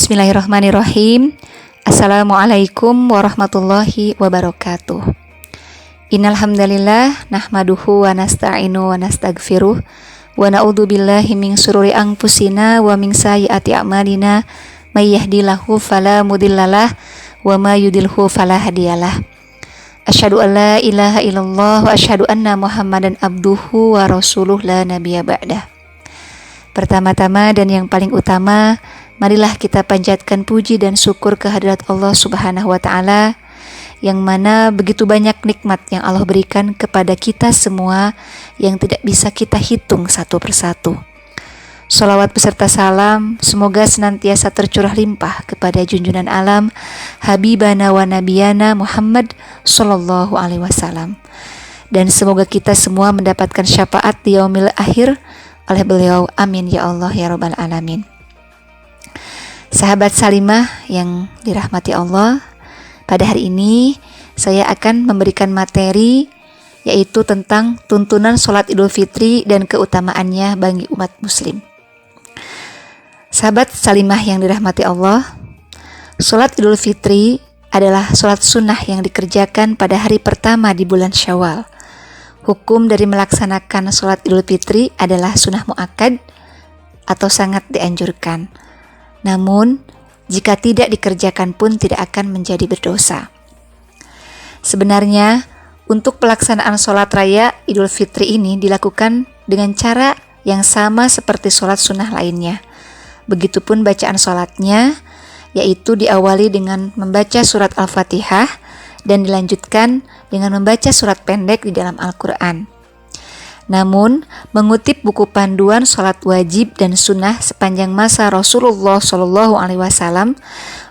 Bismillahirrahmanirrahim. Assalamualaikum warahmatullahi wabarakatuh. Innal hamdalillah nahmaduhu wa nasta'inu wa nastaghfiruh wa na'udzu billahi min syururi anfusina wa min sayyiati a'malina may yahdihillahu fala mudhillalah wa may yudhlilhu fala hadiyalah. Asyhadu an la ilaha illallah wa asyhadu anna Muhammadan abduhu wa rasuluh la nabiyya ba'dah. Pertama-tama dan yang paling utama, marilah kita panjatkan puji dan syukur kehadirat Allah Subhanahu wa Ta'ala, yang mana begitu banyak nikmat yang Allah berikan kepada kita semua yang tidak bisa kita hitung satu persatu. Sholawat beserta salam semoga senantiasa tercurah limpah kepada junjungan alam Habibana wa Nabiyana Muhammad Sallallahu Alaihi Wasallam, dan semoga kita semua mendapatkan syafaat di yaumil akhir oleh beliau, amin ya Allah ya Rabbal Alamin. Sahabat Salimah yang dirahmati Allah, pada hari ini saya akan memberikan materi yaitu tentang tuntunan sholat Idul Fitri dan keutamaannya bagi umat muslim. Sahabat Salimah yang dirahmati Allah, sholat Idul Fitri adalah sholat sunnah yang dikerjakan pada hari pertama di bulan Syawal. Hukum dari melaksanakan sholat Idul Fitri adalah sunnah muakkad atau sangat dianjurkan. Namun, jika tidak dikerjakan pun tidak akan menjadi berdosa. Sebenarnya, untuk pelaksanaan sholat raya Idul Fitri ini dilakukan dengan cara yang sama seperti sholat sunnah lainnya. Begitupun bacaan sholatnya, yaitu diawali dengan membaca surat Al-Fatihah dan dilanjutkan dengan membaca surat pendek di dalam Al-Quran. Namun, mengutip buku panduan sholat wajib dan sunnah sepanjang masa Rasulullah Shallallahu Alaihi Wasallam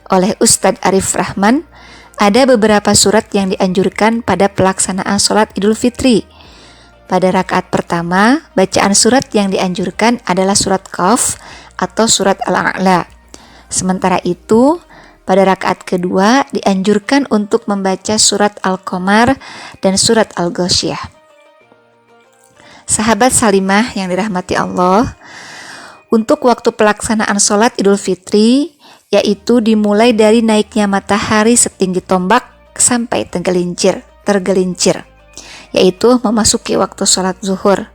oleh Ustadz Arif Rahman, ada beberapa surat yang dianjurkan pada pelaksanaan sholat Idul Fitri. Pada rakaat pertama, bacaan surat yang dianjurkan adalah surat Qaf atau surat Al-A'la. Sementara itu, pada rakaat kedua dianjurkan untuk membaca surat Al-Qamar dan surat Al-Ghasyiyah. Sahabat Salimah yang dirahmati Allah, untuk waktu pelaksanaan sholat Idul Fitri yaitu dimulai dari naiknya matahari setinggi tombak sampai tergelincir, yaitu memasuki waktu sholat zuhur.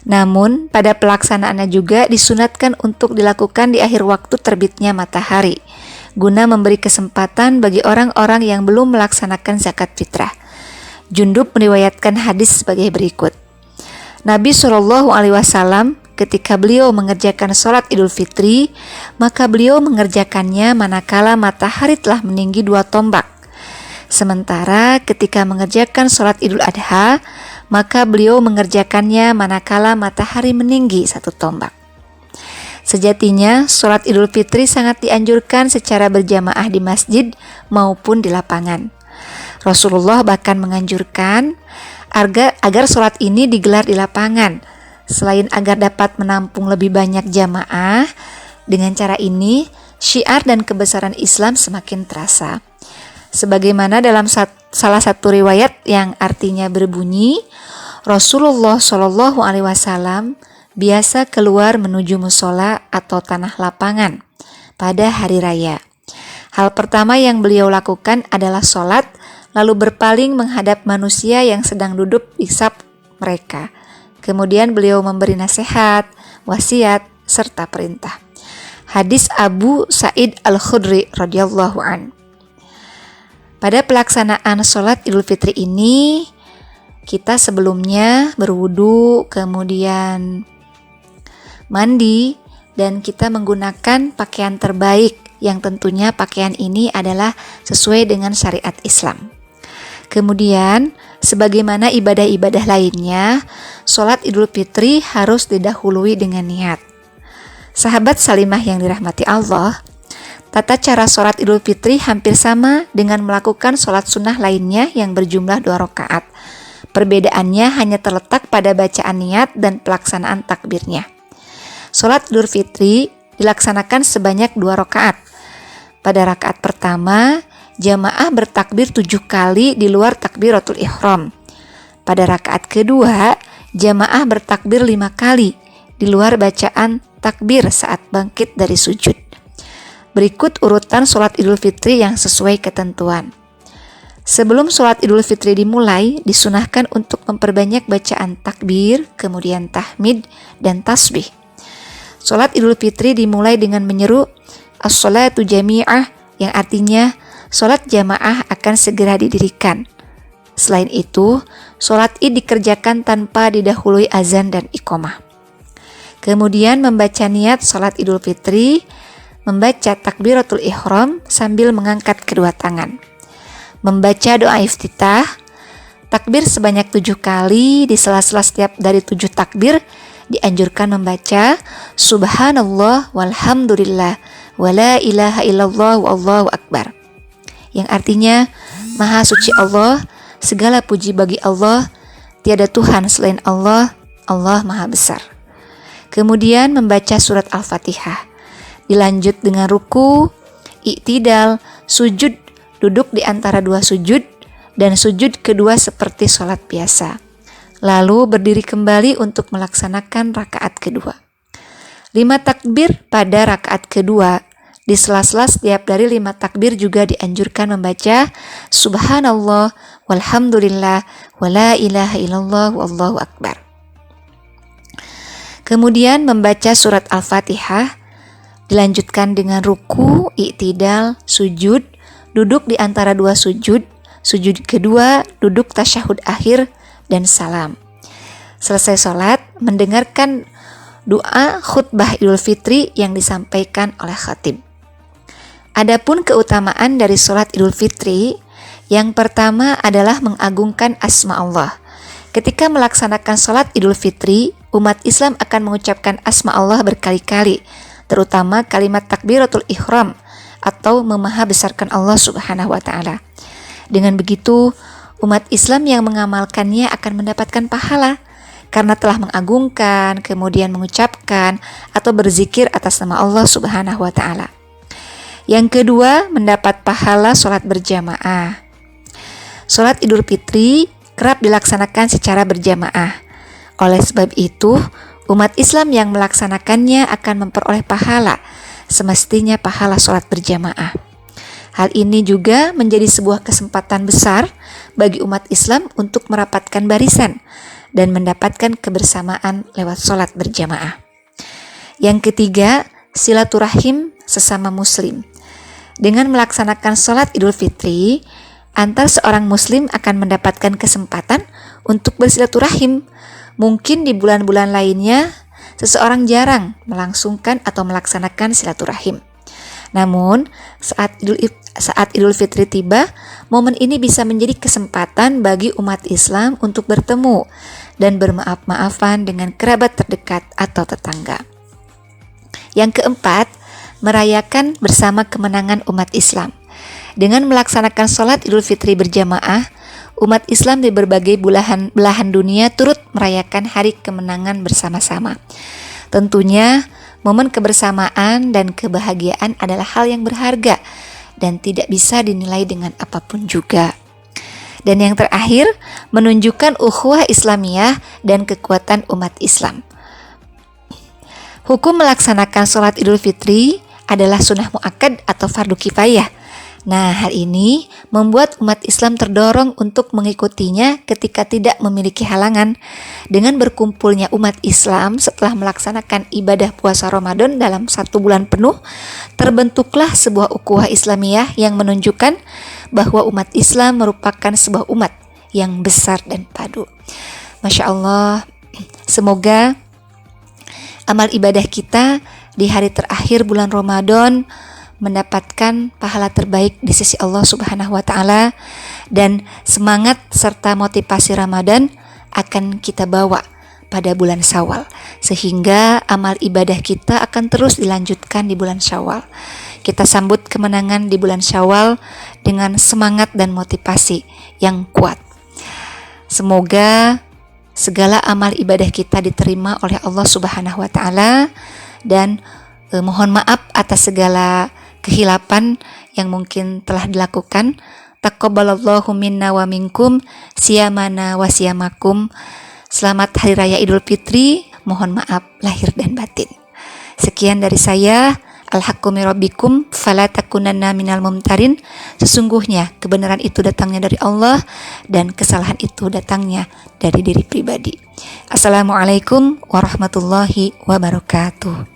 Namun pada pelaksanaannya juga disunatkan untuk dilakukan di akhir waktu terbitnya matahari, guna memberi kesempatan bagi orang-orang yang belum melaksanakan zakat fitrah. Jundub meriwayatkan hadis sebagai berikut. Nabi Shallallahu Alaihi Wasallam ketika beliau mengerjakan sholat Idul Fitri, maka beliau mengerjakannya manakala matahari telah meninggi 2 tombak. Sementara ketika mengerjakan sholat Idul Adha, maka beliau mengerjakannya manakala matahari meninggi 1 tombak. Sejatinya, sholat Idul Fitri sangat dianjurkan secara berjamaah di masjid maupun di lapangan. Rasulullah bahkan menganjurkan agar sholat ini digelar di lapangan, selain agar dapat menampung lebih banyak jamaah. Dengan cara ini, syiar dan kebesaran Islam semakin terasa. Sebagaimana dalam salah satu riwayat yang artinya berbunyi, Rasulullah Shallallahu Alaihi Wasallam biasa keluar menuju musola atau tanah lapangan pada hari raya. Hal pertama yang beliau lakukan adalah sholat, lalu berpaling menghadap manusia yang sedang duduk di saf mereka. Kemudian beliau memberi nasihat, wasiat, serta perintah. Hadis Abu Sa'id Al-Khudri radhiyallahu an. Pada pelaksanaan sholat Idul Fitri ini, kita sebelumnya berwudu, kemudian mandi, dan kita menggunakan pakaian terbaik yang tentunya pakaian ini adalah sesuai dengan syariat Islam. Kemudian, sebagaimana ibadah-ibadah lainnya, sholat Idul Fitri harus didahului dengan niat. Sahabat Salimah yang dirahmati Allah, tata cara sholat Idul Fitri hampir sama dengan melakukan sholat sunnah lainnya yang berjumlah 2 rakaat. Perbedaannya hanya terletak pada bacaan niat dan pelaksanaan takbirnya. Sholat Idul Fitri dilaksanakan sebanyak 2 rakaat. Pada rakaat pertama, jamaah bertakbir 7 kali di luar takbiratul ihram. Pada rakaat kedua, jamaah bertakbir 5 kali di luar bacaan takbir saat bangkit dari sujud. Berikut urutan sholat Idul Fitri yang sesuai ketentuan. Sebelum sholat Idul Fitri dimulai, disunahkan untuk memperbanyak bacaan takbir, kemudian tahmid, dan tasbih. Sholat Idul Fitri dimulai dengan menyeru as-sholatu jami'ah, yang artinya sholat jamaah akan segera didirikan. Selain itu, sholat id dikerjakan tanpa didahului azan dan iqamah. Kemudian membaca niat sholat Idul Fitri, membaca takbiratul ihram sambil mengangkat kedua tangan. Membaca doa iftitah, takbir sebanyak 7 kali, di sela-sela setiap dari 7 takbir dianjurkan membaca subhanallah walhamdulillah wala ilaha illallah wallahu akbar. Yang artinya, Maha suci Allah, segala puji bagi Allah, tiada Tuhan selain Allah, Allah Maha Besar. Kemudian membaca surat Al-Fatihah. Dilanjut dengan ruku, i'tidal, sujud, duduk di antara 2 sujud, dan sujud kedua seperti sholat biasa. Lalu berdiri kembali untuk melaksanakan rakaat kedua. 5 takbir pada rakaat kedua. Di sela-sela setiap dari 5 takbir juga dianjurkan membaca subhanallah walhamdulillah wala ilaha illallah wallahu akbar. Kemudian membaca surat Al-Fatihah, dilanjutkan dengan ruku, i'tidal, sujud, duduk di antara 2 sujud, sujud kedua, duduk tasyahud akhir, dan salam. Selesai sholat, mendengarkan doa khutbah Idul Fitri yang disampaikan oleh khatib. Adapun keutamaan dari sholat Idul Fitri, yang pertama adalah mengagungkan asma Allah. Ketika melaksanakan sholat Idul Fitri, umat Islam akan mengucapkan asma Allah berkali-kali, terutama kalimat takbiratul ihram atau memahabesarkan Allah Subhanahu wa Ta'ala. Dengan begitu, umat Islam yang mengamalkannya akan mendapatkan pahala karena telah mengagungkan, kemudian mengucapkan atau berzikir atas nama Allah Subhanahu wa Ta'ala. Yang kedua, mendapat pahala sholat berjamaah. Sholat Idul Fitri kerap dilaksanakan secara berjamaah. Oleh sebab itu, umat Islam yang melaksanakannya akan memperoleh pahala, semestinya pahala sholat berjamaah. Hal ini juga menjadi sebuah kesempatan besar bagi umat Islam untuk merapatkan barisan dan mendapatkan kebersamaan lewat sholat berjamaah. Yang ketiga, silaturahim sesama muslim. Dengan melaksanakan sholat Idul Fitri, antar seorang muslim akan mendapatkan kesempatan untuk bersilaturahim. Mungkin di bulan-bulan lainnya, seseorang jarang melangsungkan atau melaksanakan silaturahim. Namun, saat Idul Fitri tiba, momen ini bisa menjadi kesempatan bagi umat Islam untuk bertemu dan bermaaf-maafan dengan kerabat terdekat atau tetangga. Yang keempat, merayakan bersama kemenangan umat Islam. Dengan melaksanakan sholat Idul Fitri berjamaah, umat Islam di berbagai belahan dunia turut merayakan hari kemenangan bersama-sama. Tentunya, momen kebersamaan dan kebahagiaan adalah hal yang berharga dan tidak bisa dinilai dengan apapun juga. Dan yang terakhir, menunjukkan ukhuwah Islamiyah dan kekuatan umat Islam. Hukum melaksanakan sholat Idul Fitri adalah sunnah muakkad atau fardu kifayah. Nah, hal ini membuat umat Islam terdorong untuk mengikutinya ketika tidak memiliki halangan. Dengan berkumpulnya umat Islam setelah melaksanakan ibadah puasa Ramadan dalam 1 bulan penuh, terbentuklah sebuah ukhuwah Islamiyah yang menunjukkan bahwa umat Islam merupakan sebuah umat yang besar dan padu. Masya Allah, semoga amal ibadah kita di hari terakhir bulan Ramadan mendapatkan pahala terbaik di sisi Allah Subhanahu wa Ta'ala, dan semangat serta motivasi Ramadan akan kita bawa pada bulan Syawal, sehingga amal ibadah kita akan terus dilanjutkan di bulan Syawal. Kita sambut kemenangan di bulan Syawal dengan semangat dan motivasi yang kuat. Semoga segala amal ibadah kita diterima oleh Allah Subhanahu wa Ta'ala, dan mohon maaf atas segala kehilapan yang mungkin telah dilakukan. Taqabbalallahu minna wa minkum, siyamana wa siyamakum. Selamat Hari Raya Idul Fitri. Mohon maaf lahir dan batin. Sekian dari saya. Al-haqqu min rabbikum fala takunanna minal mumtarin. Sesungguhnya kebenaran itu datangnya dari Allah dan kesalahan itu datangnya dari diri pribadi. Assalamualaikum warahmatullahi wabarakatuh.